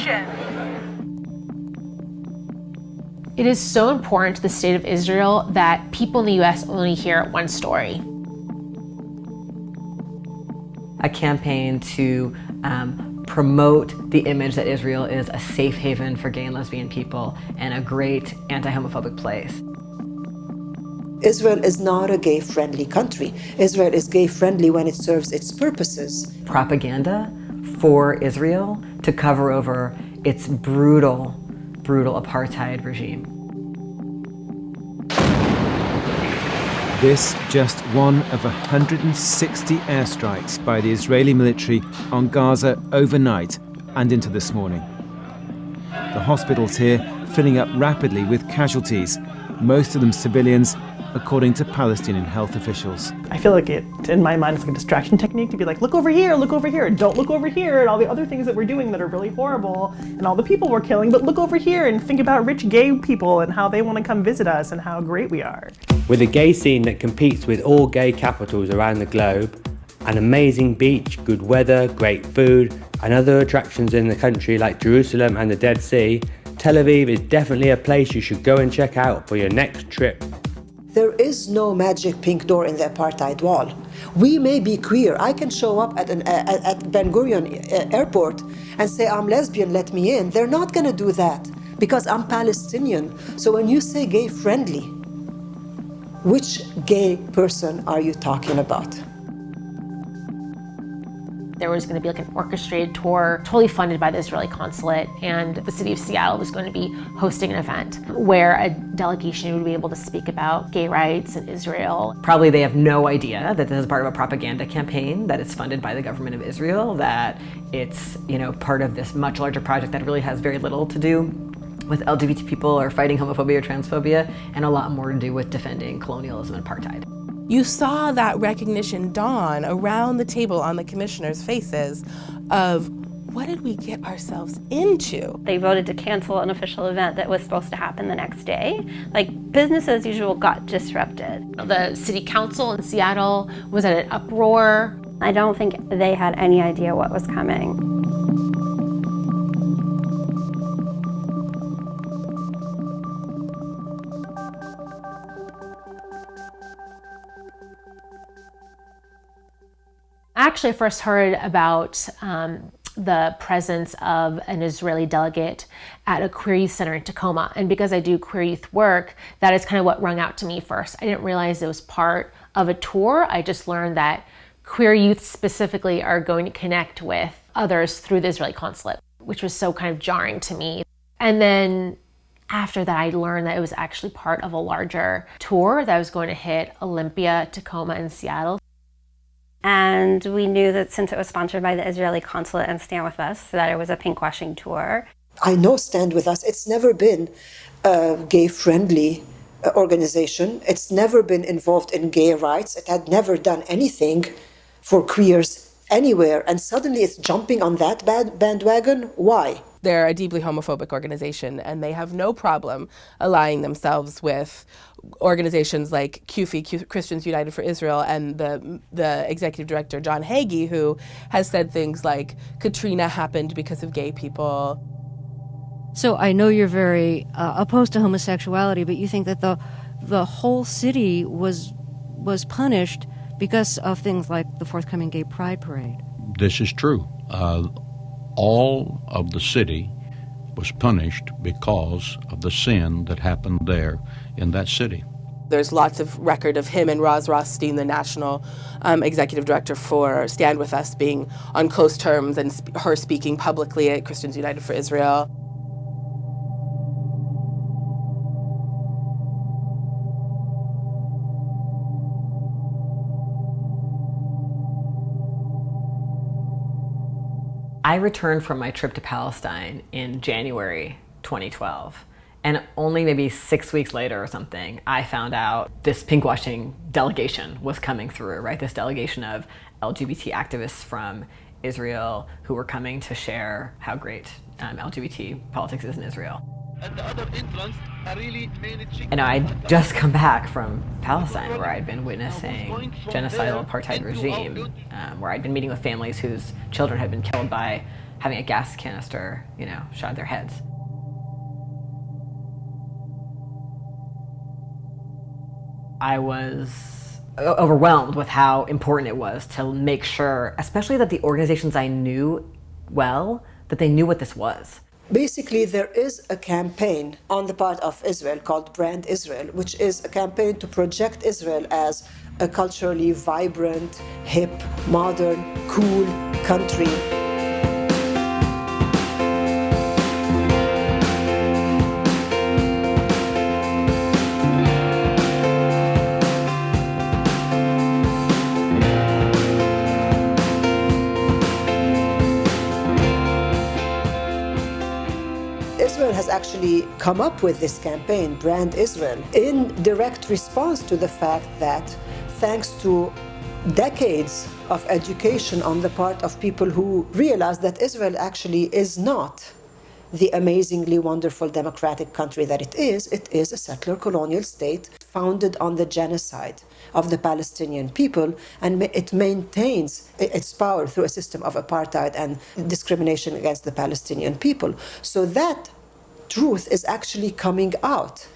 nation. It is so important to the state of Israel that people in the US only hear one story. A campaign to promote the image that Israel is a safe haven for gay and lesbian people and a great anti-homophobic place. Israel is not a gay-friendly country. Israel is gay-friendly when it serves its purposes. Propaganda for Israel to cover over its brutal apartheid regime. This just one of 160 airstrikes by the Israeli military on Gaza overnight and into this morning. The hospitals here filling up rapidly with casualties, most of them civilians, according to Palestinian health officials. I feel like it, in my mind, it's like a distraction technique to be like, look over here, and don't look over here, and all the other things that we're doing that are really horrible, and all the people we're killing, but look over here and think about rich gay people and how they want to come visit us and how great we are. With a gay scene that competes with all gay capitals around the globe, an amazing beach, good weather, great food, and other attractions in the country like Jerusalem and the Dead Sea, Tel Aviv is definitely a place you should go and check out for your next trip. There is no magic pink door in the apartheid wall. We may be queer. I can show up at Ben Gurion airport and say, I'm lesbian, let me in. They're not going to do that because I'm Palestinian. So when you say gay friendly, which gay person are you talking about? There was going to be like an orchestrated tour, totally funded by the Israeli Consulate, and the city of Seattle was going to be hosting an event where a delegation would be able to speak about gay rights in Israel. Probably they have no idea that this is part of a propaganda campaign, that it's funded by the government of Israel, that it's, part of this much larger project that really has very little to do with LGBT people or fighting homophobia or transphobia, and a lot more to do with defending colonialism and apartheid. You saw that recognition dawn around the table on the commissioners' faces of what did we get ourselves into? They voted to cancel an official event that was supposed to happen the next day. Like, business as usual got disrupted. The city council in Seattle was at an uproar. I don't think they had any idea what was coming. I actually first heard about the presence of an Israeli delegate at a queer youth center in Tacoma. And because I do queer youth work, that is kind of what rung out to me first. I didn't realize it was part of a tour. I just learned that queer youth specifically are going to connect with others through the Israeli consulate, which was so kind of jarring to me. And then after that, I learned that it was actually part of a larger tour that was going to hit Olympia, Tacoma, and Seattle. And we knew that since it was sponsored by the Israeli Consulate and Stand With Us, that it was a pinkwashing tour. I know Stand With Us. It's never been a gay-friendly organization. It's never been involved in gay rights. It had never done anything for queers anywhere. And suddenly it's jumping on that bandwagon. Why? They're a deeply homophobic organization, and they have no problem allying themselves with organizations like CUFI, Christians United for Israel, and the executive director, John Hagee, who has said things like, Katrina happened because of gay people. So I know you're very opposed to homosexuality, but you think that the whole city was punished because of things like the forthcoming Gay Pride Parade. This is true. All of the city was punished because of the sin that happened there in that city. There's lots of record of him and Roz Rothstein, the national executive director for Stand With Us, being on close terms, and her speaking publicly at Christians United for Israel. I returned from my trip to Palestine in January 2012. And only maybe 6 weeks later or something, I found out this pinkwashing delegation was coming through, right? This delegation of LGBT activists from Israel who were coming to share how great LGBT politics is in Israel. And the other entrance are really managing. And I'd just come back from Palestine, where I'd been witnessing genocidal apartheid regime, where I'd been meeting with families whose children had been killed by having a gas canister, shot at their heads. I was overwhelmed with how important it was to make sure, especially that the organizations I knew well, that they knew what this was. Basically, there is a campaign on the part of Israel called Brand Israel, which is a campaign to project Israel as a culturally vibrant, hip, modern, cool country. Israel has actually come up with this campaign, Brand Israel, in direct response to the fact that thanks to decades of education on the part of people who realize that Israel actually is not the amazingly wonderful democratic country that it is a settler colonial state founded on the genocide of the Palestinian people, and it maintains its power through a system of apartheid and discrimination against the Palestinian people. So that truth is actually coming out.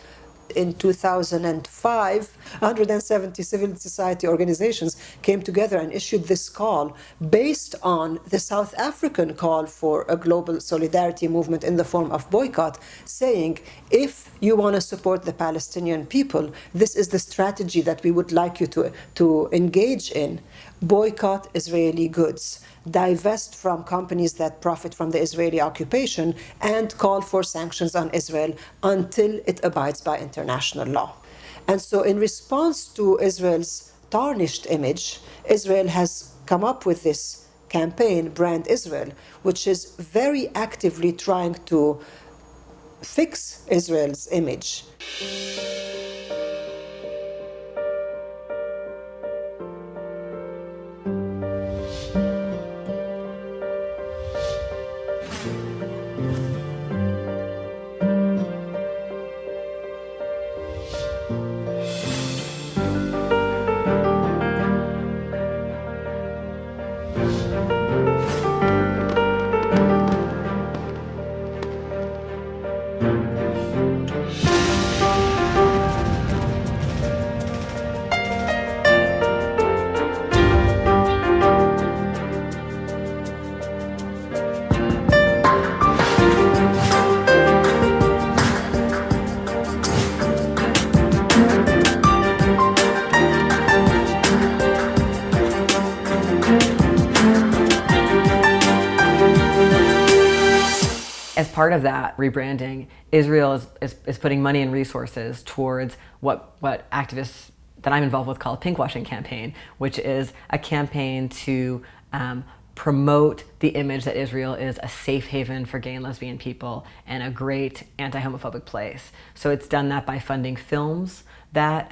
In 2005, 170 civil society organizations came together and issued this call based on the South African call for a global solidarity movement in the form of boycott, saying, if you want to support the Palestinian people, this is the strategy that we would like you to engage in. Boycott Israeli goods, divest from companies that profit from the Israeli occupation, and call for sanctions on Israel until it abides by international law. And so in response to Israel's tarnished image, Israel has come up with this campaign, Brand Israel, which is very actively trying to fix Israel's image. As part of that rebranding, Israel is putting money and resources towards what activists that I'm involved with call a pinkwashing campaign, which is a campaign to promote the image that Israel is a safe haven for gay and lesbian people and a great anti-homophobic place. So it's done that by funding films that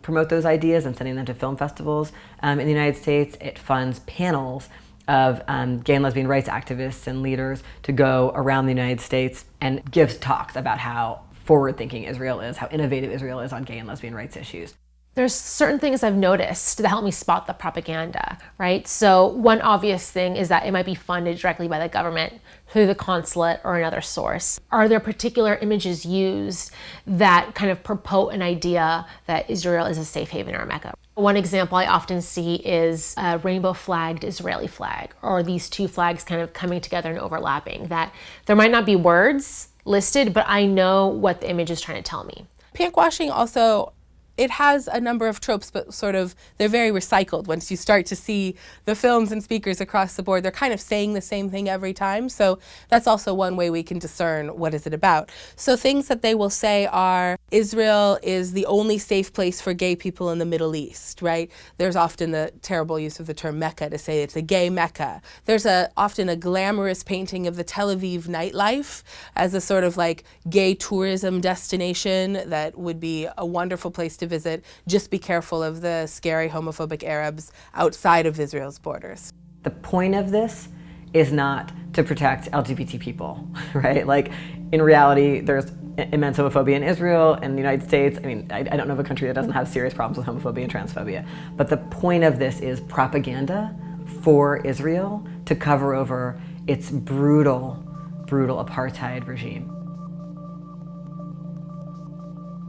promote those ideas and sending them to film festivals. In the United States, it funds panels of gay and lesbian rights activists and leaders to go around the United States and give talks about how forward-thinking Israel is, how innovative Israel is on gay and lesbian rights issues. There's certain things I've noticed that help me spot the propaganda, right? So one obvious thing is that it might be funded directly by the government through the consulate or another source. Are there particular images used that kind of purport an idea that Israel is a safe haven or a Mecca? One example I often see is a rainbow-flagged Israeli flag, or these two flags kind of coming together and overlapping, that there might not be words listed, but I know what the image is trying to tell me. Pinkwashing also, it has a number of tropes, but sort of, they're very recycled. Once you start to see the films and speakers across the board, they're kind of saying the same thing every time. So that's also one way we can discern what is it about. So things that they will say are, Israel is the only safe place for gay people in the Middle East, right? There's often the terrible use of the term Mecca to say it's a gay Mecca. There's often a glamorous painting of the Tel Aviv nightlife as a sort of like gay tourism destination that would be a wonderful place to visit. Just be careful of the scary homophobic Arabs outside of Israel's borders. The point of this is not to protect LGBT people, right? Like, in reality, there's immense homophobia in Israel and the United States. I mean, I don't know of a country that doesn't have serious problems with homophobia and transphobia. But the point of this is propaganda for Israel to cover over its brutal, brutal apartheid regime.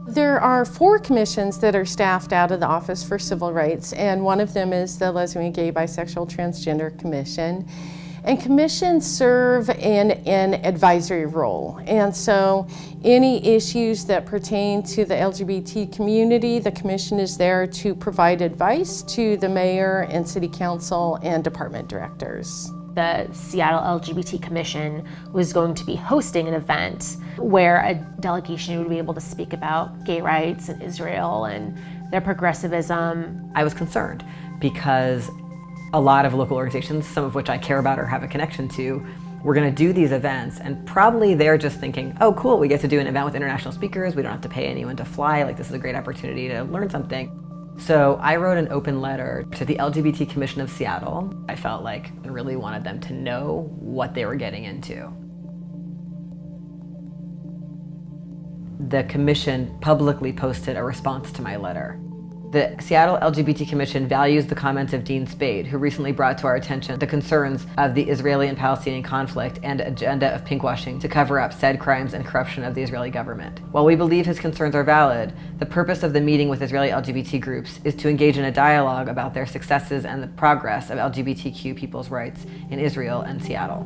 There are 4 commissions that are staffed out of the Office for Civil Rights, and one of them is the Lesbian, Gay, Bisexual, Transgender Commission. And commissions serve in an advisory role. And so any issues that pertain to the LGBT community, the commission is there to provide advice to the mayor and city council and department directors. The Seattle LGBT Commission was going to be hosting an event where a delegation would be able to speak about gay rights in Israel and their progressivism. I was concerned because a lot of local organizations, some of which I care about or have a connection to, were going to do these events, and probably they're just thinking, oh cool, we get to do an event with international speakers, we don't have to pay anyone to fly, like this is a great opportunity to learn something. So I wrote an open letter to the LGBT Commission of Seattle. I felt like I really wanted them to know what they were getting into. The commission publicly posted a response to my letter. The Seattle LGBT Commission values the comments of Dean Spade, who recently brought to our attention the concerns of the Israeli and Palestinian conflict and agenda of pinkwashing to cover up said crimes and corruption of the Israeli government. While we believe his concerns are valid, the purpose of the meeting with Israeli LGBT groups is to engage in a dialogue about their successes and the progress of LGBTQ people's rights in Israel and Seattle.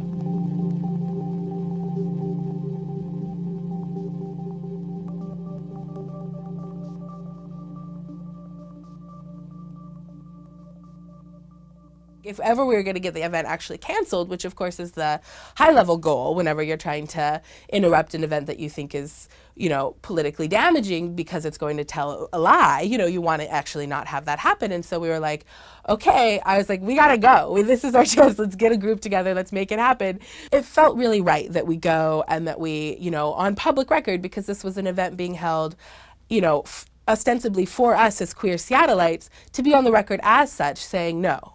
If ever we were going to get the event actually canceled, which of course is the high-level goal whenever you're trying to interrupt an event that you think is, politically damaging because it's going to tell a lie, you want to actually not have that happen. And so we were like, okay, I was like, we got to go. This is our chance. Let's get a group together. Let's make it happen. It felt really right that we go and that we, on public record, because this was an event being held, ostensibly for us as queer Seattleites, to be on the record as such saying no.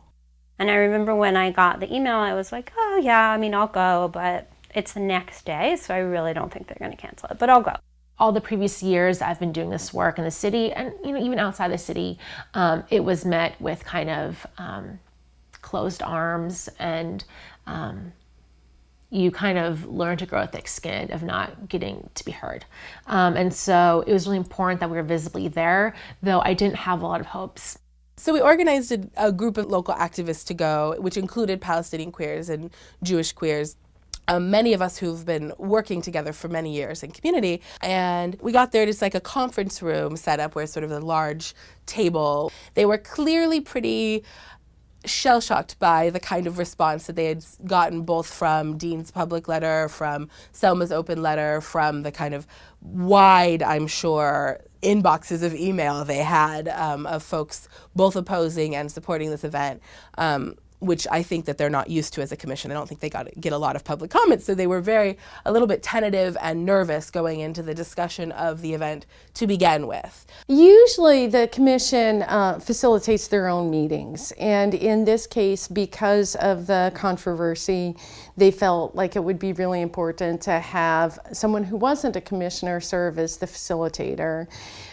And I remember when I got the email, I was like, oh yeah, I'll go, but it's the next day, so I really don't think they're going to cancel it, but I'll go. All the previous years I've been doing this work in the city, and even outside the city, it was met with kind of closed arms, and you kind of learn to grow a thick skin of not getting to be heard. And so it was really important that we were visibly there, though I didn't have a lot of hopes. So we organized a group of local activists to go, which included Palestinian queers and Jewish queers, many of us who've been working together for many years in community. And we got there, just like a conference room set up where sort of a large table. They were clearly pretty shell-shocked by the kind of response that they had gotten both from Dean's public letter, from Selma's open letter, from the kind of wide, I'm sure, inboxes of email they had of folks both opposing and supporting this event, which I think that they're not used to as a commission. I don't think they get a lot of public comments, so they were a little bit tentative and nervous going into the discussion of the event to begin with. Usually the commission facilitates their own meetings, and in this case, because of the controversy, they felt like it would be really important to have someone who wasn't a commissioner serve as the facilitator.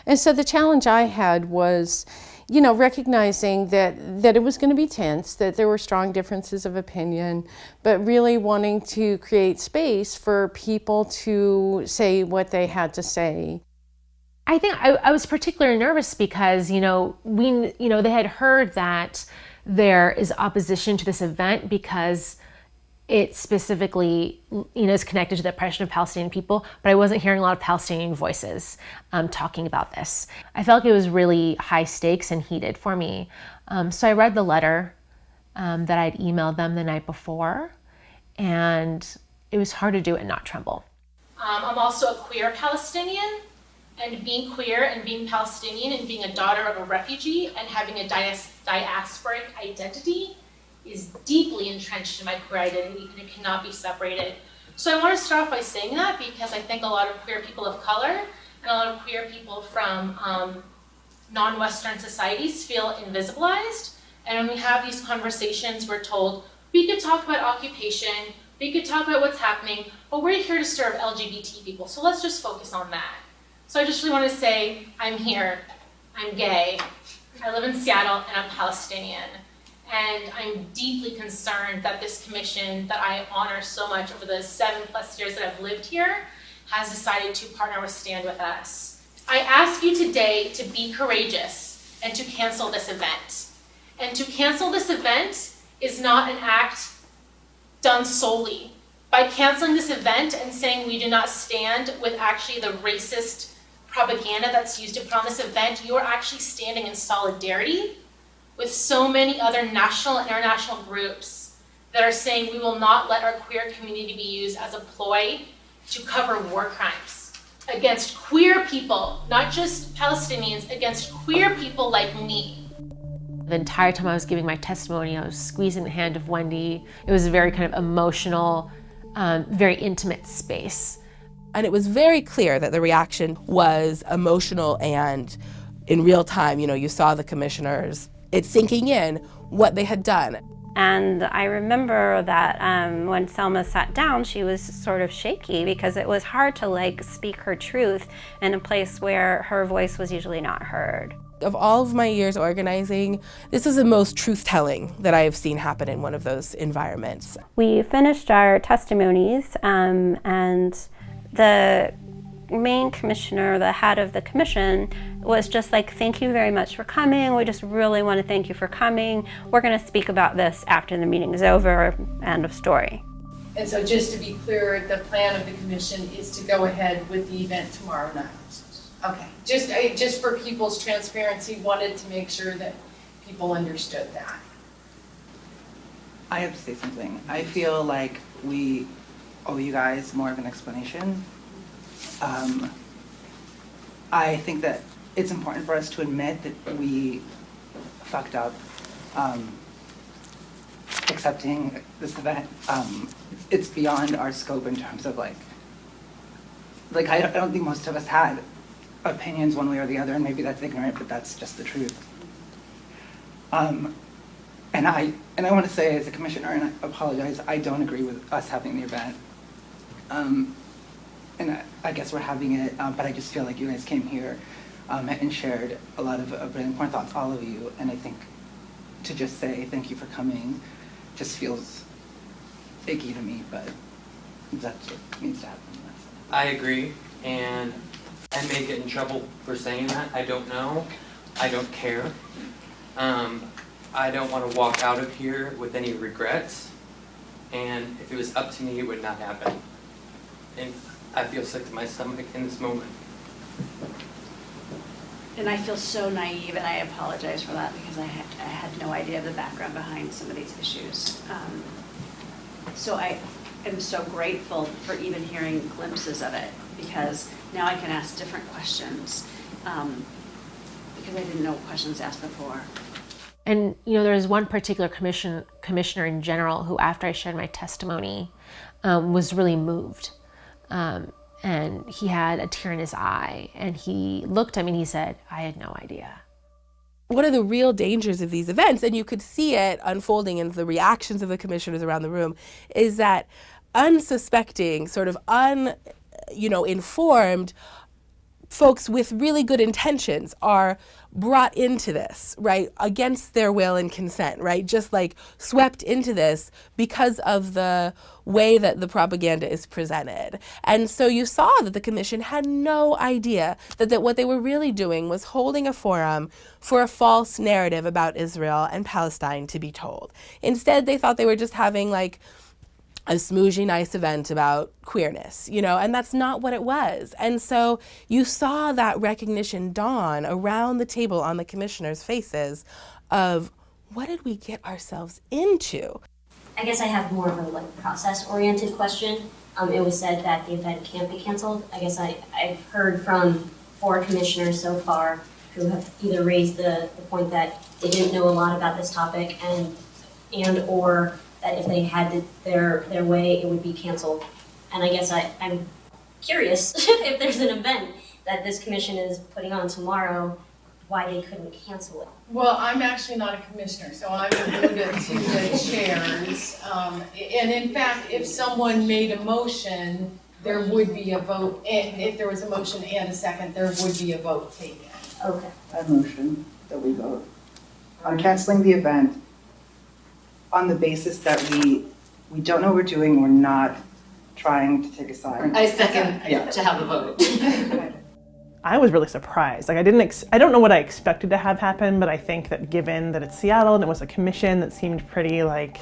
And so the challenge I had was, recognizing that it was going to be tense, that there were strong differences of opinion, but really wanting to create space for people to say what they had to say. I think I was particularly nervous because, they had heard that there is opposition to this event because it specifically, is connected to the oppression of Palestinian people, but I wasn't hearing a lot of Palestinian voices talking about this. I felt like it was really high stakes and heated for me. So I read the letter that I'd emailed them the night before, and it was hard to do it and not tremble. I'm also a queer Palestinian, and being queer and being Palestinian and being a daughter of a refugee and having a diasporic identity is deeply entrenched in my queer identity, and it cannot be separated. So I want to start off by saying that because I think a lot of queer people of color and a lot of queer people from non-Western societies feel invisibilized. And when we have these conversations, we're told, we could talk about occupation, we could talk about what's happening, but we're here to serve LGBT people, so let's just focus on that. So I just really want to say, I'm here, I'm gay, I live in Seattle, and I'm Palestinian. And I'm deeply concerned that this commission that I honor so much over the 7+ years that I've lived here has decided to partner with Stand With Us. I ask you today to be courageous and to cancel this event. And to cancel this event is not an act done solely. By canceling this event and saying we do not stand with actually the racist propaganda that's used to put on this event, you are actually standing in solidarity with so many other national and international groups that are saying we will not let our queer community be used as a ploy to cover war crimes against queer people, not just Palestinians, against queer people like me. The entire time I was giving my testimony, I was squeezing the hand of Wendy. It was a very kind of emotional, very intimate space. And it was very clear that the reaction was emotional, and in real time, you saw the commissioners, it's sinking in what they had done. And I remember that when Selma sat down, she was sort of shaky because it was hard to speak her truth in a place where her voice was usually not heard. Of all of my years organizing, this is the most truth-telling that I have seen happen in one of those environments. We finished our testimonies, and the main commissioner, the head of the commission, was just like, thank you very much for coming. We just really want to thank you for coming. We're going to speak about this after the meeting is over. End of story. And so just to be clear, the plan of the commission is to go ahead with the event tomorrow night. Okay, just for people's transparency, wanted to make sure that people understood that. I have to say something. I feel like we owe you guys more of an explanation. I think that it's important for us to admit that we fucked up accepting this event. It's beyond our scope in terms of I don't think most of us had opinions one way or the other, and maybe that's ignorant, but that's just the truth. And I want to say as a commissioner, and I apologize, I don't agree with us having the event. And I guess we're having it, but I just feel like you guys came here and shared a lot of really important thoughts, all of you, and I think to just say thank you for coming just feels icky to me, but that's what needs to happen. I agree, and I may get in trouble for saying that. I don't know. I don't care. I don't want to walk out of here with any regrets, and if it was up to me, it would not happen. And I feel sick to my stomach in this moment. And I feel so naive, and I apologize for that because I had no idea of the background behind some of these issues. So I am so grateful for even hearing glimpses of it, because now I can ask different questions because I didn't know questions asked before. And there was one particular commissioner in general who, after I shared my testimony, was really moved. And he had a tear in his eye, and he looked at me and he said, I had no idea. One of the real dangers of these events, and you could see it unfolding in the reactions of the commissioners around the room, is that unsuspecting, sort of informed folks with really good intentions are brought into this, right, against their will and consent, right, just swept into this because of the way that the propaganda is presented. And so you saw that the commission had no idea that what they were really doing was holding a forum for a false narrative about Israel and Palestine to be told. Instead, they thought they were just having a smoozy, nice event about queerness, and that's not what it was. And so you saw that recognition dawn around the table on the commissioners' faces of, what did we get ourselves into? I guess I have more of a process-oriented question. It was said that the event can't be canceled. I guess I've heard from 4 commissioners so far who have either raised the point that they didn't know a lot about this topic and or that if they had their way, it would be canceled. And I guess I'm curious if there's an event that this commission is putting on tomorrow, why they couldn't cancel it. Well, I'm actually not a commissioner, so I would leave it to the chairs. And in fact, if someone made a motion, there would be a vote. And if there was a motion and a second, there would be a vote taken. Okay. I motion that we vote on canceling the event on the basis that we don't know what we're doing, and we're not trying to take a side. I second to have a vote. I was really surprised. Like I don't know what I expected to have happen, but I think that given that it's Seattle and it was a commission that seemed pretty like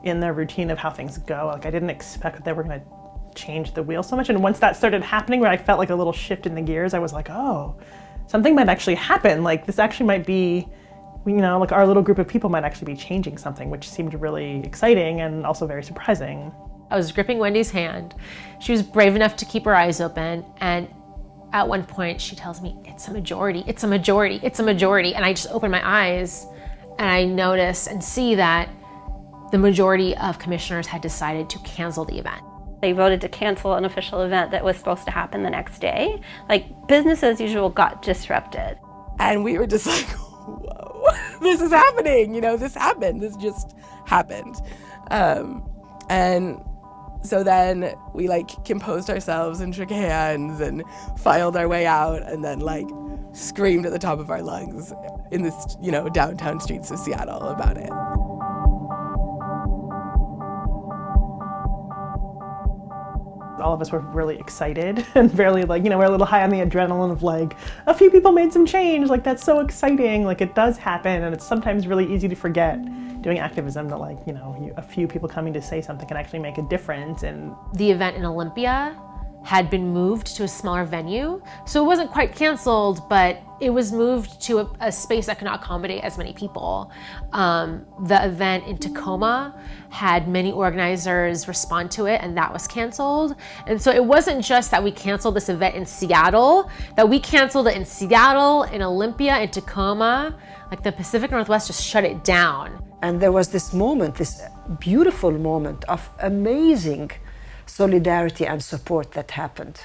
in the routine of how things go, like I didn't expect that they were going to change the wheel so much. And once that started happening, where I felt like a little shift in the gears, I was like, oh, something might actually happen. Like this actually might be, you know, like our little group of people might actually be changing something, which seemed really exciting and also very surprising. I was gripping Wendy's hand. She was brave enough to keep her eyes open, and at one point she tells me, it's a majority, it's a majority, it's a majority. And I just open my eyes and I notice and see that the majority of commissioners had decided to cancel the event. They voted to cancel an official event that was supposed to happen the next day. Like business as usual got disrupted. And we were just like, whoa, this is happening. You know, this happened. This just happened. And so then we like composed ourselves and shook hands and filed our way out and then like screamed at the top of our lungs in this, you know, downtown streets of Seattle about it. All of us were really excited and fairly like, you know, we're a little high on the adrenaline of like, a few people made some change, like that's so exciting, like it does happen, and it's sometimes really easy to forget doing activism that like, you know, a few people coming to say something can actually make a difference. And the event in Olympia had been moved to a smaller venue, so it wasn't quite canceled, but it was moved to a space that could not accommodate as many people. The event in Tacoma had many organizers respond to it, and that was canceled. And so it wasn't just that we canceled this event in Seattle, that we canceled it in Seattle, in Olympia, in Tacoma. Like the Pacific Northwest just shut it down. And there was this moment, this beautiful moment of amazing solidarity and support that happened.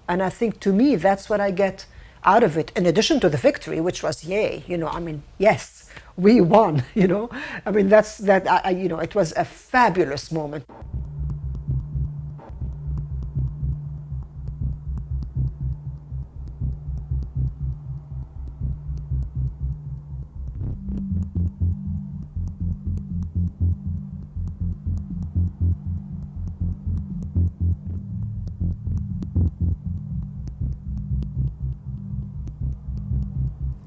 And I think to me, that's what I get out of it, in addition to the victory, which was yay, you know, I mean, yes, we won, you know. I mean, you know, it was a fabulous moment.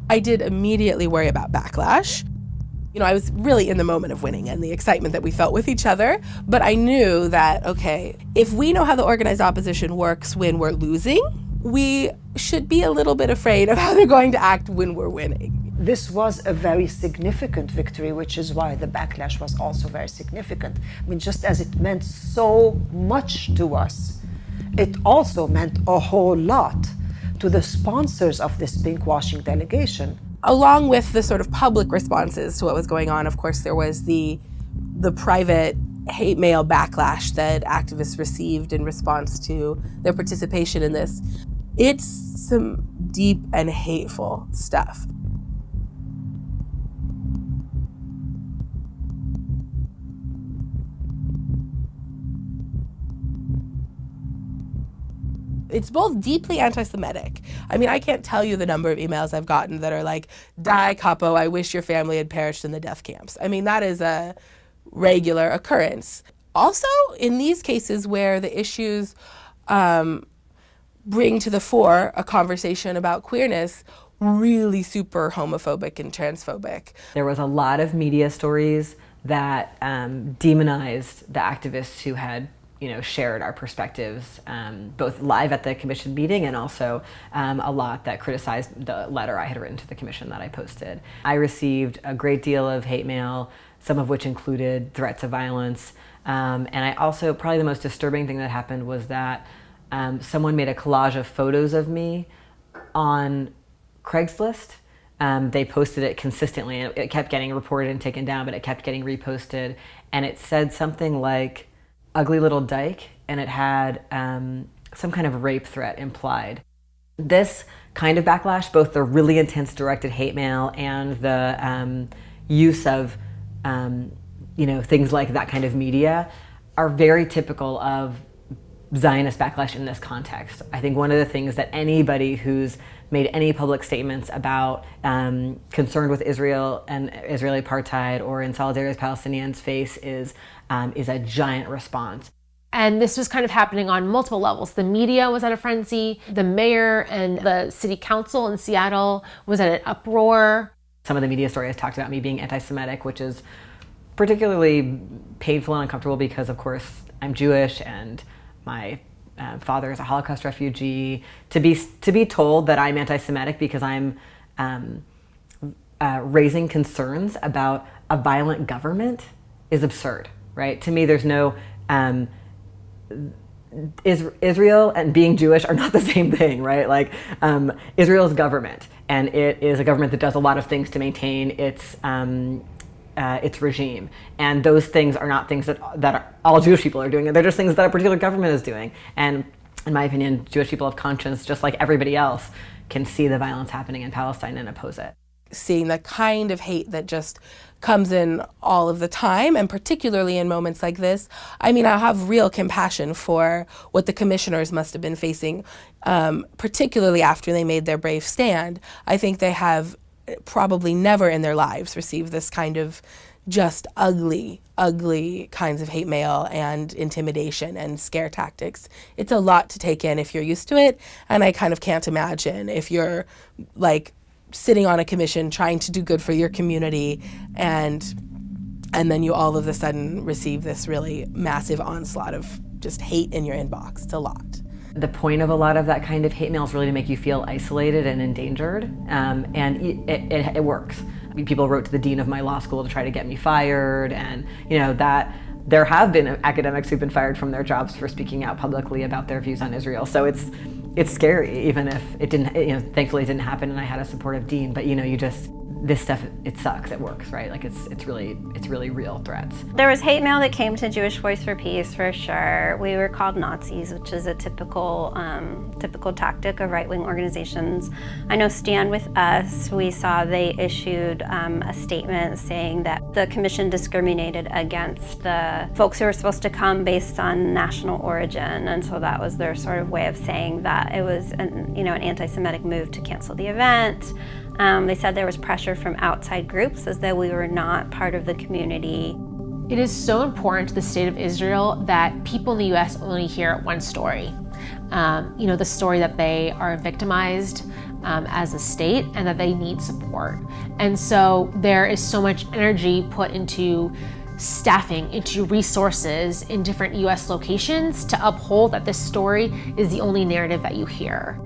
I did immediately worry about backlash. You know, I was really in the moment of winning and the excitement that we felt with each other, but I knew that, okay, if we know how the organized opposition works when we're losing, we should be a little bit afraid of how they're going to act when we're winning. This was a very significant victory, which is why the backlash was also very significant. I mean, just as it meant so much to us, it also meant a whole lot to the sponsors of this pinkwashing delegation. Along with the sort of public responses to what was going on, of course, there was the private hate mail backlash that activists received in response to their participation in this. It's some deep and hateful stuff. It's both deeply anti-Semitic. I mean, I can't tell you the number of emails I've gotten that are like, "Die capo, I wish your family had perished in the death camps." I mean, that is a regular occurrence. Also, in these cases where the issues bring to the fore a conversation about queerness, really super homophobic and transphobic. There was a lot of media stories that demonized the activists who had shared our perspectives, both live at the commission meeting and also a lot that criticized the letter I had written to the commission that I posted. I received a great deal of hate mail, some of which included threats of violence. And I also, probably the most disturbing thing that happened was that someone made a collage of photos of me on Craigslist. They posted it consistently, and it kept getting reported and taken down, but it kept getting reposted. And it said something like, "Ugly little dyke," and it had some kind of rape threat implied. This kind of backlash, both the really intense directed hate mail and the use of things like that kind of media, are very typical of Zionist backlash in this context. I think one of the things that anybody who's made any public statements about concerned with Israel and Israeli apartheid or in solidarity with Palestinians face is a giant response. And this was kind of happening on multiple levels. The media was at a frenzy. The mayor and the city council in Seattle was at an uproar. Some of the media stories talked about me being anti-Semitic, which is particularly painful and uncomfortable because, of course, I'm Jewish and my father is a Holocaust refugee. To be told that I'm anti-Semitic because I'm raising concerns about a violent government is absurd, right? To me, there's no Israel and being Jewish are not the same thing, right? Like Israel's government, and it is a government that does a lot of things to maintain its regime, and those things are not things that all Jewish people are doing. They're just things that a particular government is doing. And in my opinion, Jewish people of conscience, just like everybody else, can see the violence happening in Palestine and oppose it. Seeing the kind of hate that just comes in all of the time, and particularly in moments like this, I mean, I have real compassion for what the commissioners must have been facing, particularly after they made their brave stand. I think they have probably never in their lives received this kind of just ugly kinds of hate mail and intimidation and scare tactics. It's a lot to take in if you're used to it, and I kind of can't imagine if you're like sitting on a commission trying to do good for your community and then you all of a sudden receive this really massive onslaught of just hate in your inbox. It's a lot. The point of a lot of that kind of hate mail is really to make you feel isolated and endangered, and it works. People wrote to the dean of my law school to try to get me fired, and that there have been academics who've been fired from their jobs for speaking out publicly about their views on Israel. So it's scary, even if it didn't. Thankfully, it didn't happen, and I had a supportive dean. But this stuff, it sucks. It works, right? Like it's really real threats. There was hate mail that came to Jewish Voice for Peace for sure. We were called Nazis, which is a typical tactic of right-wing organizations. I know Stand With Us, we saw they issued a statement saying that the commission discriminated against the folks who were supposed to come based on national origin, and so that was their sort of way of saying that it was an anti-Semitic move to cancel the event. They said there was pressure from outside groups as though we were not part of the community. It is so important to the state of Israel that people in the U.S. only hear one story. The story that they are victimized as a state and that they need support. And so there is so much energy put into staffing, into resources in different U.S. locations to uphold that this story is the only narrative that you hear.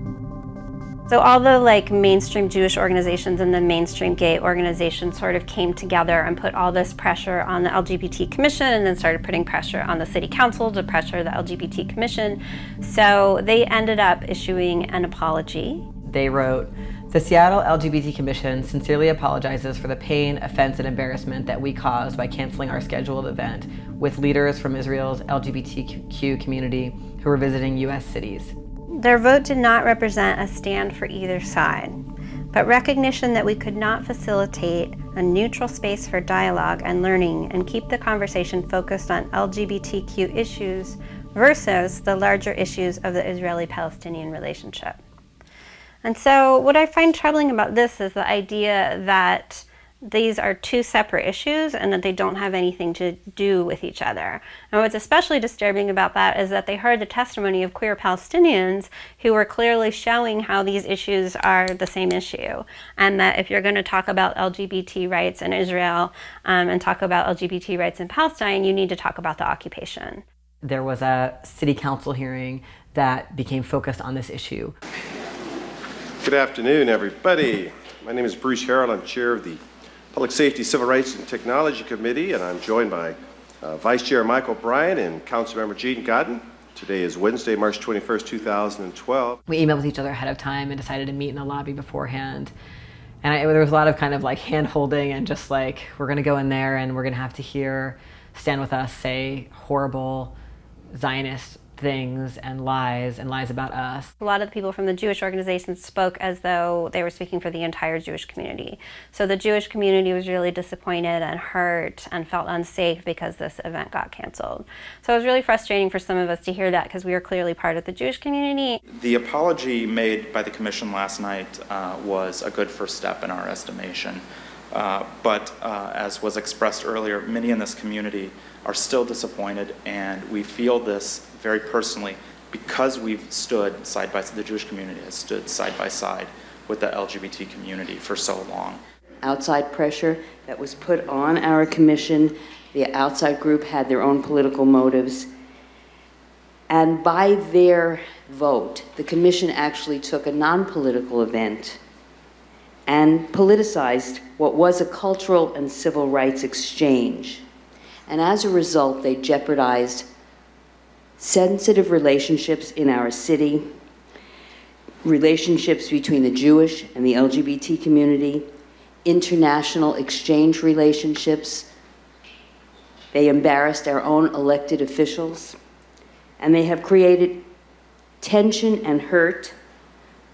So all the mainstream Jewish organizations and the mainstream gay organizations sort of came together and put all this pressure on the LGBT Commission, and then started putting pressure on the City Council to pressure the LGBT Commission. So they ended up issuing an apology. They wrote, "The Seattle LGBT Commission sincerely apologizes for the pain, offense, and embarrassment that we caused by canceling our scheduled event with leaders from Israel's LGBTQ community who were visiting U.S. cities." Their vote did not represent a stand for either side, but recognition that we could not facilitate a neutral space for dialogue and learning and keep the conversation focused on LGBTQ issues versus the larger issues of the Israeli-Palestinian relationship. And so what I find troubling about this is the idea that these are two separate issues and that they don't have anything to do with each other. And what's especially disturbing about that is that they heard the testimony of queer Palestinians who were clearly showing how these issues are the same issue. And that if you're going to talk about LGBT rights in Israel and talk about LGBT rights in Palestine, you need to talk about the occupation. There was a city council hearing that became focused on this issue. Good afternoon, everybody. My name is Bruce Harrell. I'm chair of the Public Safety, Civil Rights, and Technology Committee, and I'm joined by Vice Chair Michael Bryan and Councilmember Gene Godden. Today is Wednesday, March 21st, 2012. We emailed with each other ahead of time and decided to meet in the lobby beforehand. And there was a lot of kind of hand-holding and just we're going to go in there and we're going to have to hear Stand With Us say horrible Zionist things and lies about us. A lot of the people from the Jewish organizations spoke as though they were speaking for the entire Jewish community. So the Jewish community was really disappointed and hurt and felt unsafe because this event got canceled. So it was really frustrating for some of us to hear that because we were clearly part of the Jewish community. The apology made by the Commission last night was a good first step in our estimation. But as was expressed earlier, many in this community are still disappointed, and we feel this very personally because we've stood side by side, the Jewish community has stood side by side with the LGBT community for so long. Outside pressure that was put on our commission, the outside group had their own political motives, and by their vote, the commission actually took a non-political event and politicized what was a cultural and civil rights exchange. And as a result, they jeopardized sensitive relationships in our city, relationships between the Jewish and the LGBT community, international exchange relationships. They embarrassed our own elected officials, and they have created tension and hurt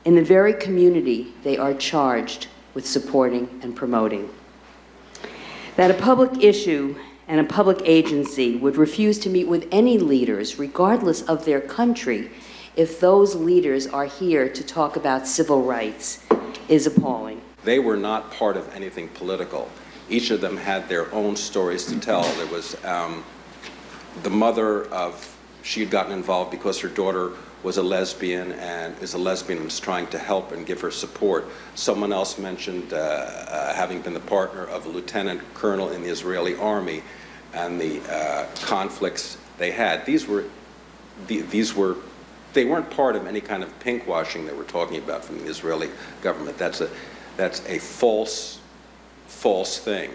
in the very community they are charged with supporting and promoting. That a public issue and a public agency would refuse to meet with any leaders, regardless of their country, if those leaders are here to talk about civil rights, is appalling. They were not part of anything political. Each of them had their own stories to tell. There was the mother of, she had gotten involved because her daughter was a lesbian and is a lesbian and was trying to help and give her support. Someone else mentioned having been the partner of a lieutenant colonel in the Israeli army and the conflicts they had. They weren't part of any kind of pinkwashing that we're talking about from the Israeli government. That's a false thing.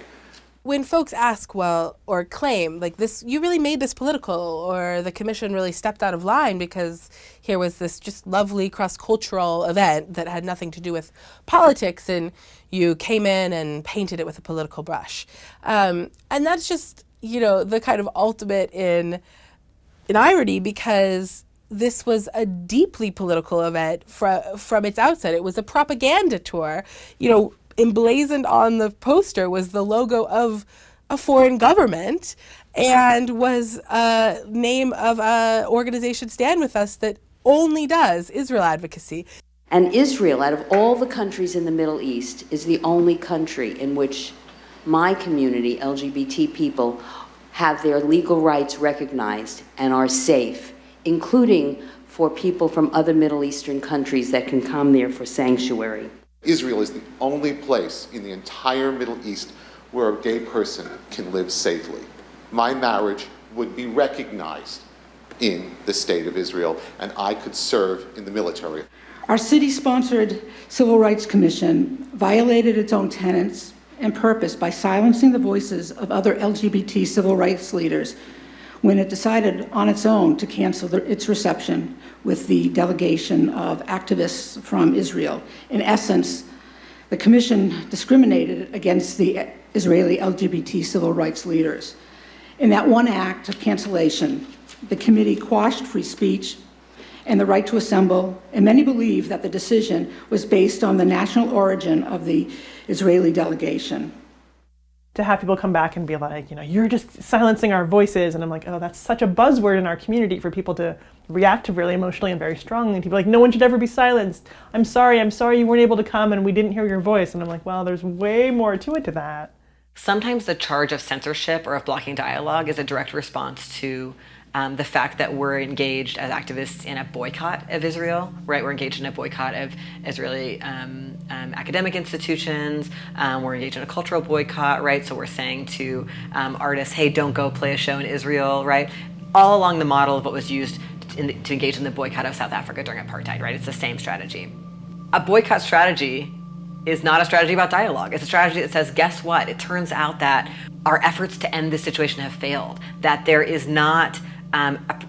When folks ask, well, or claim, like this, you really made this political, or the commission really stepped out of line because here was this just lovely cross-cultural event that had nothing to do with politics, and you came in and painted it with a political brush. And that's just, the kind of ultimate in irony, because this was a deeply political event from its outset. It was a propaganda tour, emblazoned on the poster was the logo of a foreign government and was a name of an organization, Stand With Us, that only does Israel advocacy. And Israel, out of all the countries in the Middle East, is the only country in which my community, LGBT people, have their legal rights recognized and are safe, including for people from other Middle Eastern countries that can come there for sanctuary. Israel is the only place in the entire Middle East where a gay person can live safely. My marriage would be recognized in the state of Israel, and I could serve in the military. Our city-sponsored Civil Rights Commission violated its own tenets and purpose by silencing the voices of other LGBT civil rights leaders when it decided on its own to cancel its reception with the delegation of activists from Israel. In essence, the Commission discriminated against the Israeli LGBT civil rights leaders. In that one act of cancellation, the committee quashed free speech and the right to assemble, and many believe that the decision was based on the national origin of the Israeli delegation. To have people come back and be like, you're just silencing our voices. And I'm like, oh, that's such a buzzword in our community for people to react to really emotionally and very strongly. And people are like, no one should ever be silenced. I'm sorry you weren't able to come and we didn't hear your voice. And I'm like, well, there's way more to it to that. Sometimes the charge of censorship or of blocking dialogue is a direct response to the fact that we're engaged as activists in a boycott of Israel, right? We're engaged in a boycott of Israeli academic institutions. We're engaged in a cultural boycott, right? So we're saying to artists, hey, don't go play a show in Israel, right? All along the model of what was used to engage in the boycott of South Africa during apartheid, right? It's the same strategy. A boycott strategy is not a strategy about dialogue. It's a strategy that says, guess what? It turns out that our efforts to end this situation have failed, that there is not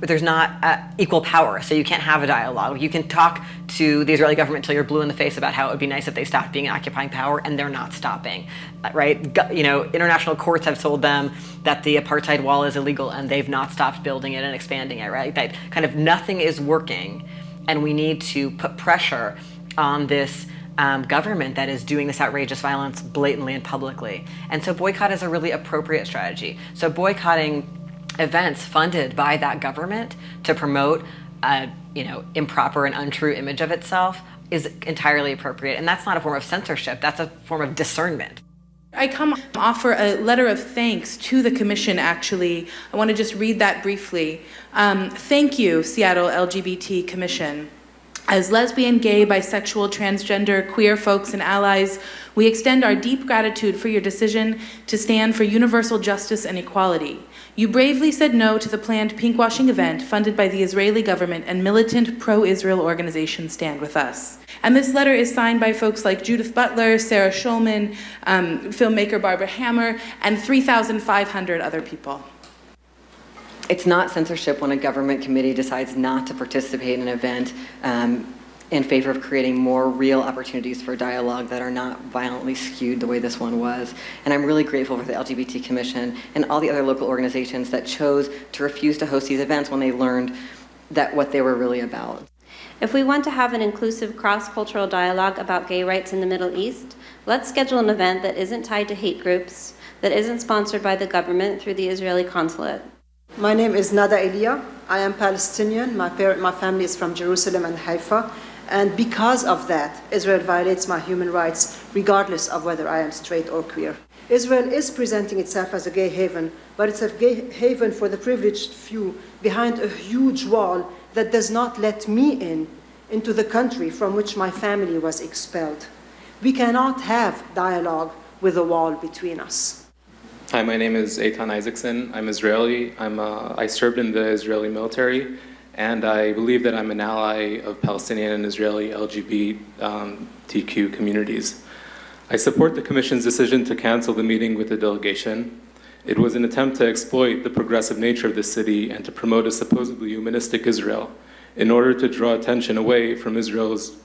there's not equal power, so you can't have a dialogue. You can talk to the Israeli government till you're blue in the face about how it would be nice if they stopped being an occupying power, and they're not stopping, right? International courts have told them that the apartheid wall is illegal, and they've not stopped building it and expanding it, right? That kind of nothing is working, and we need to put pressure on this government that is doing this outrageous violence blatantly and publicly. And so boycott is a really appropriate strategy. So boycotting events funded by that government to promote improper and untrue image of itself is entirely appropriate. And that's not a form of censorship, that's a form of discernment. I offer a letter of thanks to the commission, actually. I want to just read that briefly. Thank you, Seattle LGBT Commission. As lesbian, gay, bisexual, transgender, queer folks and allies, we extend our deep gratitude for your decision to stand for universal justice and equality. You bravely said no to the planned pinkwashing event funded by the Israeli government, and militant pro-Israel organizations Stand With Us. And this letter is signed by folks like Judith Butler, Sarah Schulman, filmmaker Barbara Hammer, and 3,500 other people. It's not censorship when a government committee decides not to participate in an event in favor of creating more real opportunities for dialogue that are not violently skewed the way this one was. And I'm really grateful for the LGBT Commission and all the other local organizations that chose to refuse to host these events when they learned that what they were really about. If we want to have an inclusive cross-cultural dialogue about gay rights in the Middle East, let's schedule an event that isn't tied to hate groups, that isn't sponsored by the government through the Israeli Consulate. My name is Nada Elia. I am Palestinian. My family is from Jerusalem and Haifa. And because of that, Israel violates my human rights, regardless of whether I am straight or queer. Israel is presenting itself as a gay haven, but it's a gay haven for the privileged few behind a huge wall that does not let me into the country from which my family was expelled. We cannot have dialogue with a wall between us. Hi, my name is Eitan Isaacson. I'm Israeli. I served in the Israeli military, and I believe that I'm an ally of Palestinian and Israeli LGBTQ communities. I support the Commission's decision to cancel the meeting with the delegation. It was an attempt to exploit the progressive nature of the city and to promote a supposedly humanistic Israel in order to draw attention away from Israel's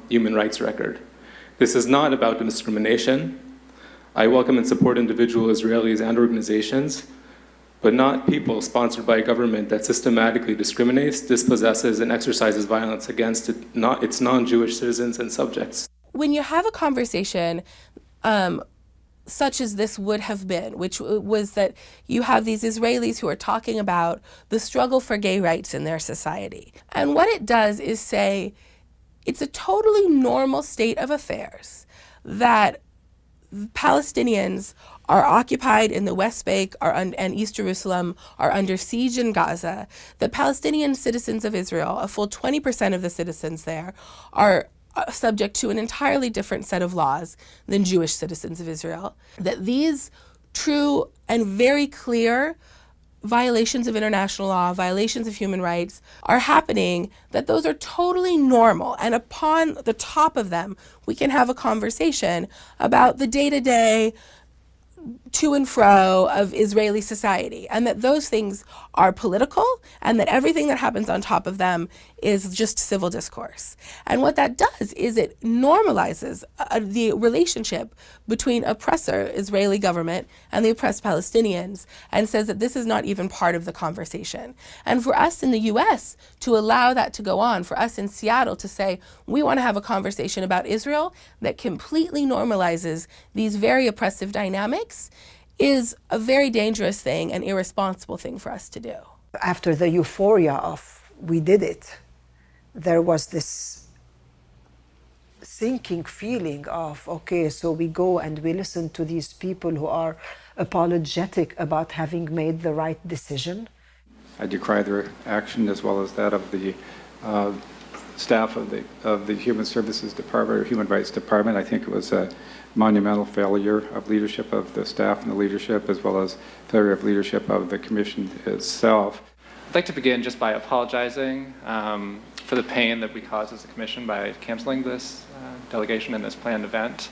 human rights record. This is not about discrimination. I welcome and support individual Israelis and organizations, but not people sponsored by a government that systematically discriminates, dispossesses, and exercises violence against its non-Jewish citizens and subjects. When you have a conversation such as this would have been, which was that you have these Israelis who are talking about the struggle for gay rights in their society. And what it does is say it's a totally normal state of affairs that Palestinians are occupied in the West Bank and East Jerusalem, are under siege in Gaza. The Palestinian citizens of Israel, a full 20% of the citizens there, are subject to an entirely different set of laws than Jewish citizens of Israel. That these true and very clear violations of international law, violations of human rights are happening, that those are totally normal. And upon the top of them, we can have a conversation about the day-to-day to and fro of Israeli society, and that those things are political, and that everything that happens on top of them is just civil discourse. And what that does is it normalizes the relationship between oppressor Israeli government and the oppressed Palestinians, and says that this is not even part of the conversation. And for us in the US to allow that to go on, for us in Seattle to say, we want to have a conversation about Israel that completely normalizes these very oppressive dynamics, is a very dangerous thing and irresponsible thing for us to do. After the euphoria of we did it, there was this sinking feeling of, okay, so we go and we listen to these people who are apologetic about having made the right decision. I decry their action as well as that of the staff of the Human Services Department or Human Rights Department. I think it was a monumental failure of leadership of the staff and the leadership, as well as failure of leadership of the Commission itself. I'd like to begin just by apologizing for the pain that we caused as a Commission by canceling this delegation and this planned event.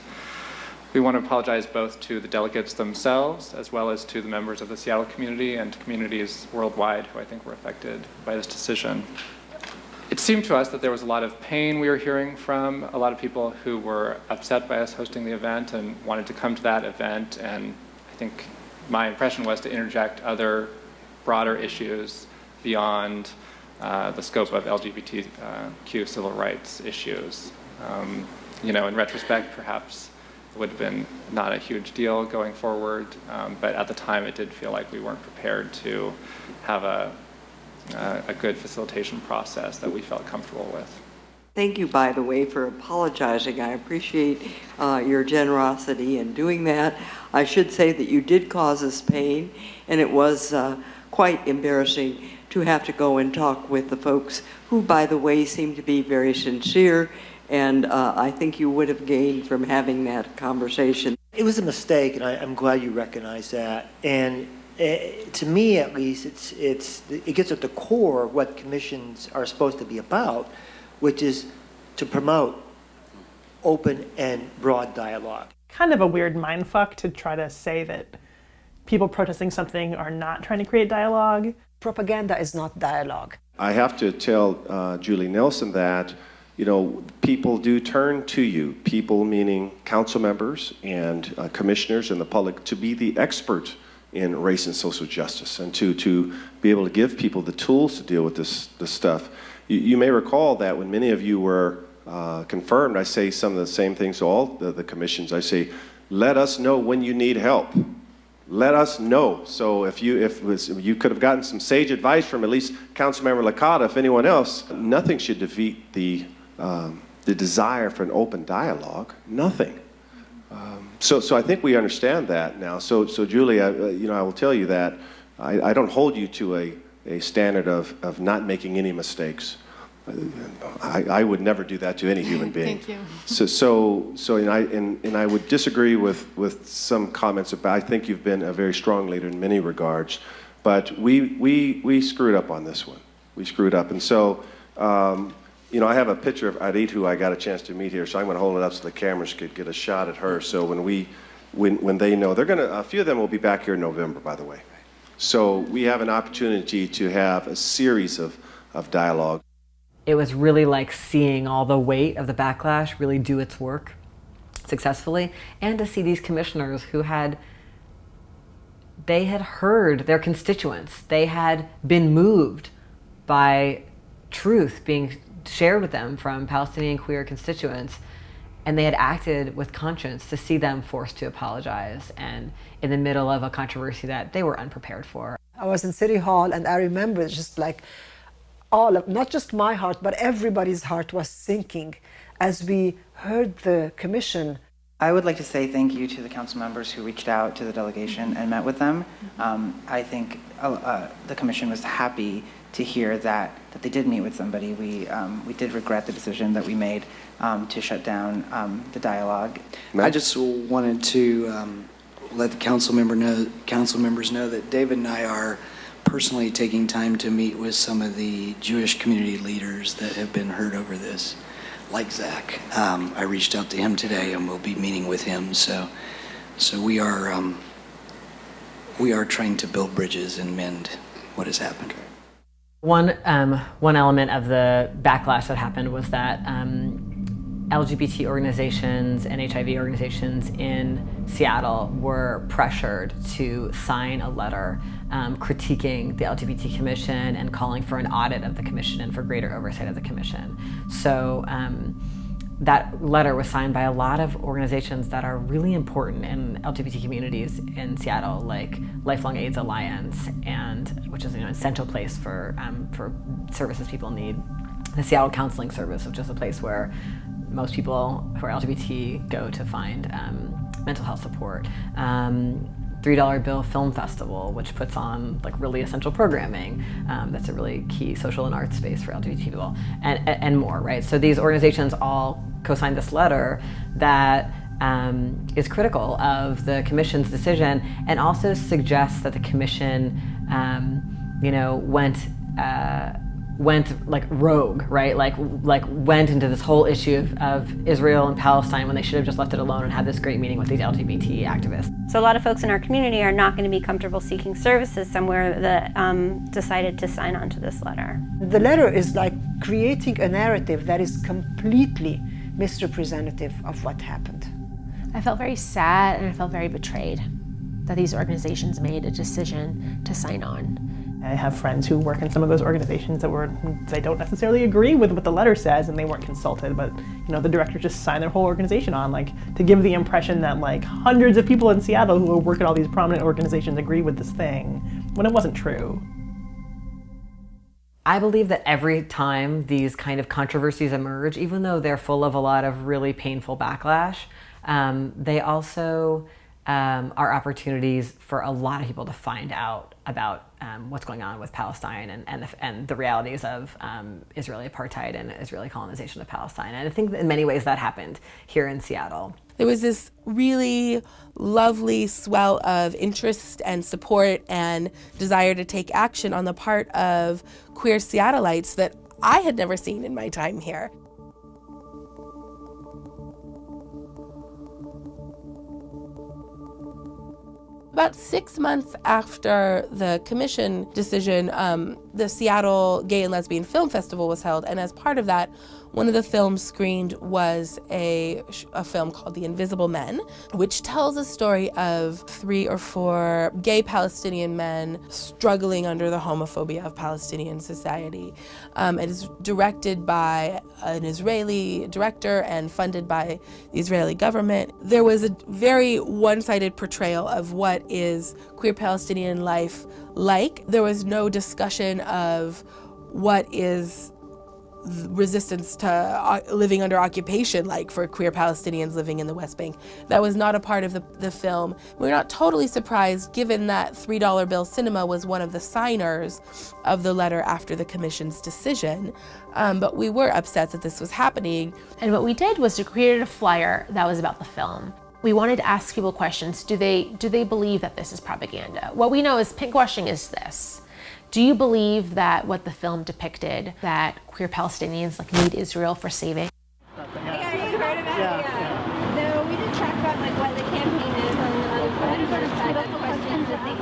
We want to apologize both to the delegates themselves as well as to the members of the Seattle community and to communities worldwide who I think were affected by this decision. It seemed to us that there was a lot of pain we were hearing from a lot of people who were upset by us hosting the event and wanted to come to that event, and I think my impression was to interject other broader issues beyond the scope of LGBTQ civil rights issues. In retrospect, perhaps it would have been not a huge deal going forward, but at the time it did feel like we weren't prepared to have a good facilitation process that we felt comfortable with. Thank you, by the way, for apologizing. I appreciate your generosity in doing that. I should say that you did cause us pain, and it was quite embarrassing to have to go and talk with the folks who, by the way, seem to be very sincere, and I think you would have gained from having that conversation. It was a mistake, and I'm glad you recognize that. And to me, at least, it gets at the core of what commissions are supposed to be about, which is to promote open and broad dialogue. Kind of a weird mindfuck to try to say that people protesting something are not trying to create dialogue. Propaganda is not dialogue. I have to tell Julie Nelson that, people do turn to you, people meaning council members and commissioners and the public, to be the expert in race and social justice and to be able to give people the tools to deal with this stuff. You may recall that when many of you were confirmed, I say some of the same things to all the commissions. I say, let us know when you need help. Let us know. So if you could have gotten some sage advice from at least Councilmember Licata, if anyone else, nothing should defeat the desire for an open dialogue. Nothing. So I think we understand that now. So Julie, I will tell you that I don't hold you to a standard of not making any mistakes. I would never do that to any human being. Thank you. And I would disagree with some comments about. I think you've been a very strong leader in many regards, but we screwed up on this one. We screwed up, and so. I have a picture of Arit, who I got a chance to meet here, so I'm going to hold it up so the cameras could get a shot at her. So when they know, a few of them will be back here in November, by the way. So we have an opportunity to have a series of dialogue. It was really like seeing all the weight of the backlash really do its work successfully, and to see these commissioners who had heard their constituents. They had been moved by truth being shared with them from Palestinian queer constituents, and they had acted with conscience. To see them forced to apologize and in the middle of a controversy that they were unprepared for. I was in City Hall, and I remember just like not just my heart, but everybody's heart was sinking as we heard the commission. I would like to say thank you to the council members who reached out to the delegation and met with them. I think the commission was happy to hear that they did meet with somebody. We did regret the decision that we made to shut down the dialogue. I just wanted to let the council members know that David and I are personally taking time to meet with some of the Jewish community leaders that have been hurt over this, like Zach. I reached out to him today, and we'll be meeting with him. So we are trying to build bridges and mend what has happened. One element of the backlash that happened was that LGBT organizations and HIV organizations in Seattle were pressured to sign a letter critiquing the LGBT Commission and calling for an audit of the Commission and for greater oversight of the Commission. So that letter was signed by a lot of organizations that are really important in LGBT communities in Seattle, like Lifelong AIDS Alliance, which is an essential place for services people need. The Seattle Counseling Service, which is a place where most people who are LGBT go to find mental health support. $3 Bill Film Festival, which puts on really essential programming that's a really key social and art space for LGBT people, and more, right? So these organizations all co-signed this letter that is critical of the Commission's decision, and went like rogue, right? Like went into this whole issue of Israel and Palestine when they should have just left it alone and had this great meeting with these LGBT activists. So a lot of folks in our community are not going to be comfortable seeking services somewhere that decided to sign on to this letter. The letter is like creating a narrative that is completely misrepresentative of what happened. I felt very sad and I felt very betrayed that these organizations made a decision to sign on. I have friends who work in some of those organizations that they don't necessarily agree with what the letter says, and they weren't consulted, but the director just signed their whole organization on, to give the impression that hundreds of people in Seattle who work at all these prominent organizations agree with this thing, when it wasn't true. I believe that every time these kind of controversies emerge, even though they're full of a lot of really painful backlash, they also are opportunities for a lot of people to find out about what's going on with Palestine and the realities of Israeli apartheid and Israeli colonization of Palestine. And I think that in many ways that happened here in Seattle. There was this really lovely swell of interest and support and desire to take action on the part of queer Seattleites that I had never seen in my time here. About 6 months after the commission decision, the Seattle Gay and Lesbian Film Festival was held, and as part of that, one of the films screened was a film called The Invisible Men, which tells a story of 3 or 4 gay Palestinian men struggling under the homophobia of Palestinian society. It is directed by an Israeli director and funded by the Israeli government. There was a very one-sided portrayal of what is queer Palestinian life like. There was no discussion of what is resistance to living under occupation like for queer Palestinians living in the West Bank. That was not a part of the film. We're not totally surprised given that $3 Bill Cinema was one of the signers of the letter after the commission's decision, but we were upset that this was happening. And what we did was to create a flyer that was about the film. We wanted to ask people questions. Do they believe that this is propaganda? What we know is pinkwashing is this. Do you believe that what the film depicted, that queer Palestinians need Israel for saving? No, we did talk about what the campaign is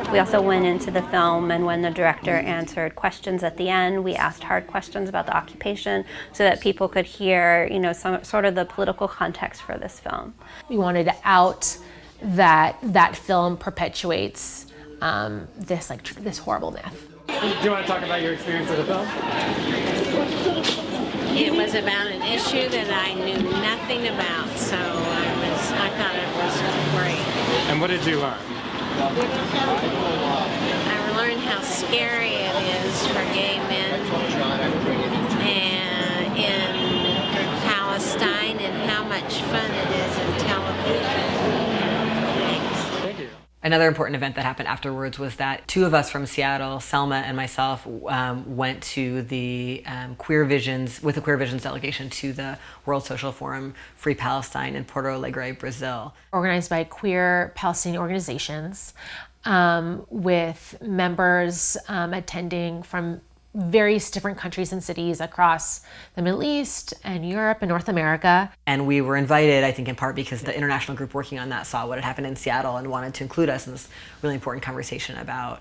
on. We also went into the film, and when the director answered questions at the end, we asked hard questions about the occupation so that people could hear, some sort of the political context for this film. We wanted to out that film perpetuates this horrible myth. Do you want to talk about your experience of the film? It was about an issue that I knew nothing about, so I thought it was great. And what did you learn? I learned how scary it is for gay men in Palestine and how much fun it is in television. Another important event that happened afterwards was that 2 of us from Seattle, Selma and myself, went to the Queer Visions delegation to the World Social Forum Free Palestine in Porto Alegre, Brazil. Organized by queer Palestinian organizations with members attending from various different countries and cities across the Middle East and Europe and North America. And we were invited, I think in part because the international group working on that saw what had happened in Seattle and wanted to include us in this really important conversation about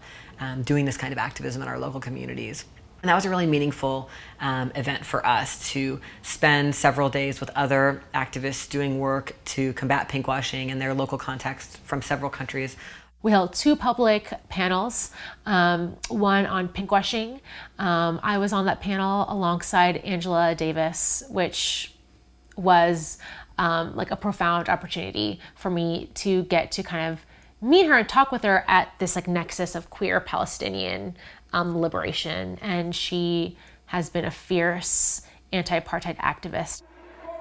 doing this kind of activism in our local communities. And that was a really meaningful event for us to spend several days with other activists doing work to combat pinkwashing in their local context from several countries. We held 2 public panels, one on pinkwashing. I was on that panel alongside Angela Davis, which was a profound opportunity for me to get to kind of meet her and talk with her at this nexus of queer Palestinian liberation. And she has been a fierce anti-apartheid activist.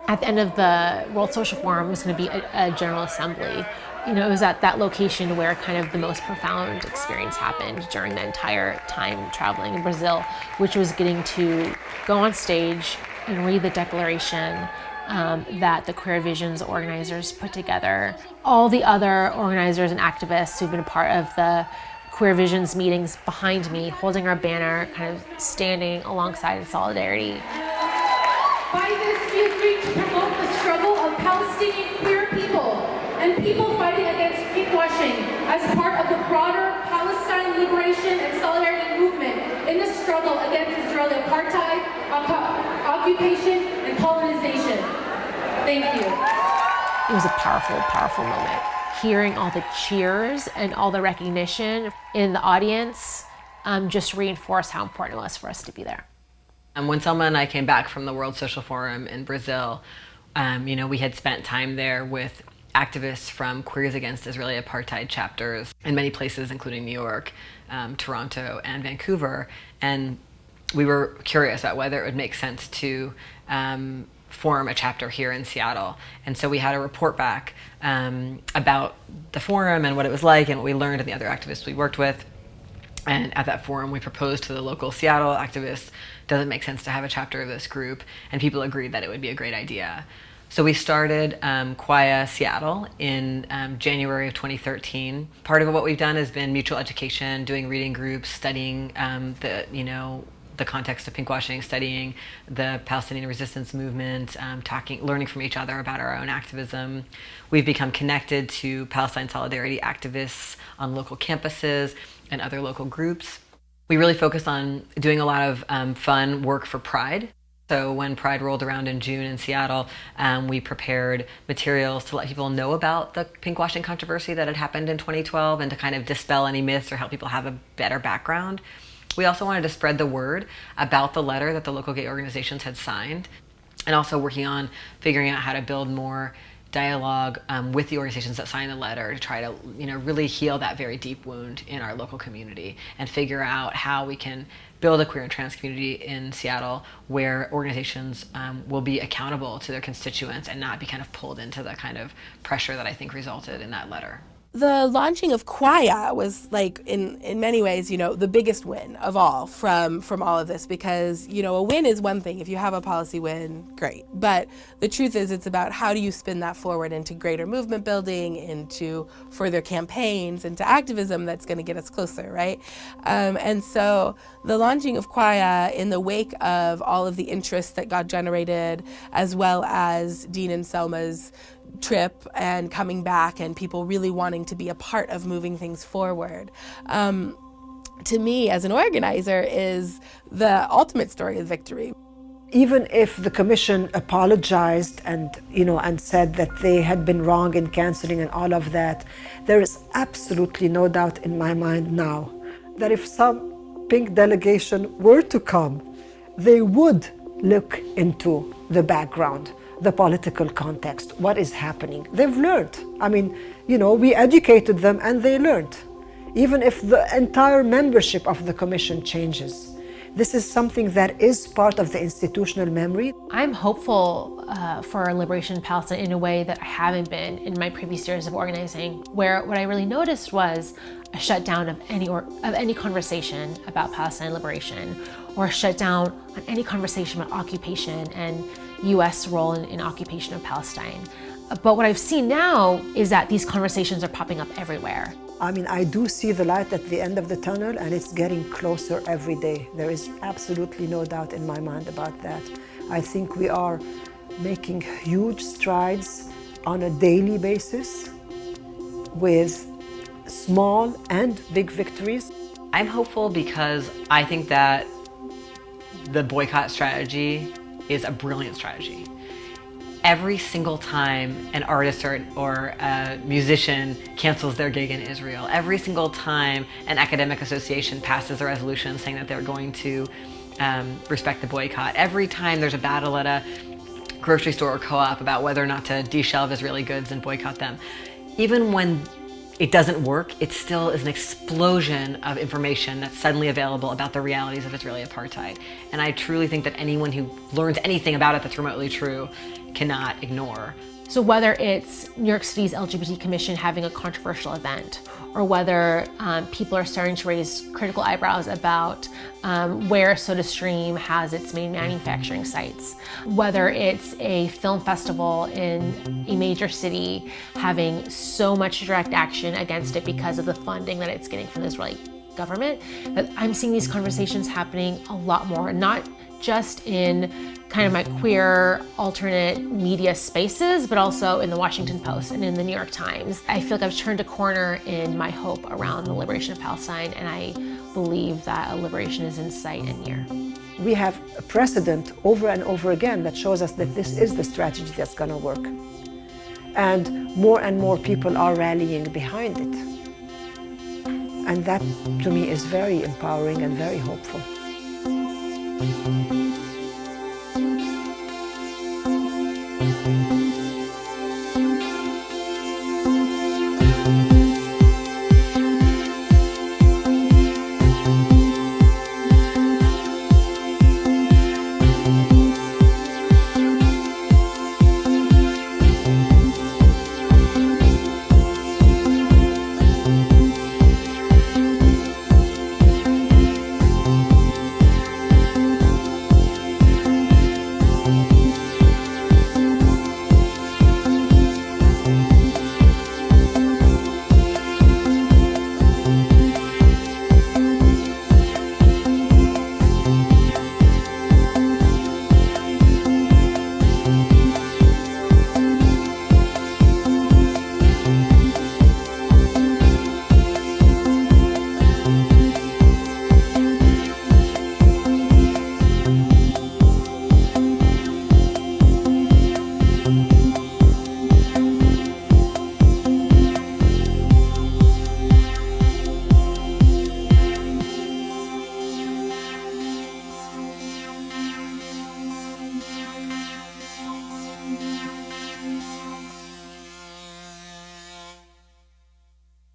At the end of the World Social Forum was going to be a General Assembly. It was at that location where kind of the most profound experience happened during the entire time traveling in Brazil, which was getting to go on stage and read the declaration that the Queer Visions organizers put together. All the other organizers and activists who've been a part of the Queer Visions meetings behind me, holding our banner, kind of standing alongside in solidarity. By this, we agreed to promote the struggle of Palestinian queer people and people fighting against pinkwashing as part of the broader Palestine liberation and solidarity movement in the struggle against Israeli apartheid, occupation, and colonization. Thank you. It was a powerful, powerful moment. Hearing all the cheers and all the recognition in the audience just reinforced how important it was for us to be there. And when Selma and I came back from the World Social Forum in Brazil, we had spent time there with activists from Queers Against Israeli Apartheid chapters in many places, including New York, Toronto, and Vancouver. And we were curious about whether it would make sense to form a chapter here in Seattle. And so we had a report back about the forum and what it was like and what we learned and the other activists we worked with. And at that forum, we proposed to the local Seattle activists, does it make sense to have a chapter of this group? And people agreed that it would be a great idea. So we started Quia Seattle in January of 2013. Part of what we've done has been mutual education, doing reading groups, studying the context of pinkwashing, studying the Palestinian resistance movement, learning from each other about our own activism. We've become connected to Palestine solidarity activists on local campuses and other local groups. We really focus on doing a lot of fun work for Pride. So when Pride rolled around in June in Seattle, we prepared materials to let people know about the pinkwashing controversy that had happened in 2012 and to kind of dispel any myths or help people have a better background. We also wanted to spread the word about the letter that the local gay organizations had signed, and also working on figuring out how to build more dialogue with the organizations that signed the letter to try to really heal that very deep wound in our local community and figure out how we can build a queer and trans community in Seattle where organizations will be accountable to their constituents and not be kind of pulled into the kind of pressure that I think resulted in that letter. The launching of Quia was like in many ways, the biggest win of all from all of this, because, a win is one thing. If you have a policy win, great. But the truth is it's about how do you spin that forward into greater movement building, into further campaigns, into activism that's going to get us closer, right? And so the launching of Quia in the wake of all of the interest that got generated, as well as Dean and Selma's trip and coming back and people really wanting to be a part of moving things forward, to me as an organizer is the ultimate story of victory. Even if the commission apologized and said that they had been wrong in canceling and all of that, there is absolutely no doubt in my mind now that if some pink delegation were to come, they would look into the background, the political context, what is happening. They've learned. We educated them and they learned. Even if the entire membership of the commission changes, this is something that is part of the institutional memory. I'm hopeful for liberation in Palestine in a way that I haven't been in my previous years of organizing, where what I really noticed was a shutdown of any conversation about Palestine liberation, or a shutdown on any conversation about occupation and U.S. role in occupation of Palestine. But what I've seen now is that these conversations are popping up everywhere. I do see the light at the end of the tunnel, and it's getting closer every day. There is absolutely no doubt in my mind about that. I think we are making huge strides on a daily basis with small and big victories. I'm hopeful because I think that the boycott strategy is a brilliant strategy. Every single time an artist or a musician cancels their gig in Israel, every single time an academic association passes a resolution saying that they're going to respect the boycott, every time there's a battle at a grocery store or co-op about whether or not to de-shelve Israeli goods and boycott them, even when it doesn't work, it still is an explosion of information that's suddenly available about the realities of Israeli apartheid. And I truly think that anyone who learns anything about it that's remotely true cannot ignore So whether it's New York City's LGBT Commission having a controversial event, or whether people are starting to raise critical eyebrows about where SodaStream has its main manufacturing sites, whether it's a film festival in a major city having so much direct action against it because of the funding that it's getting from the Israeli government, that I'm seeing these conversations happening a lot more, not just in kind of my queer alternate media spaces, but also in the Washington Post and in the New York Times. I feel like I've turned a corner in my hope around the liberation of Palestine, and I believe that a liberation is in sight and near. We have a precedent over and over again that shows us that this is the strategy that's going to work. And more people are rallying behind it. And that, to me, is very empowering and very hopeful.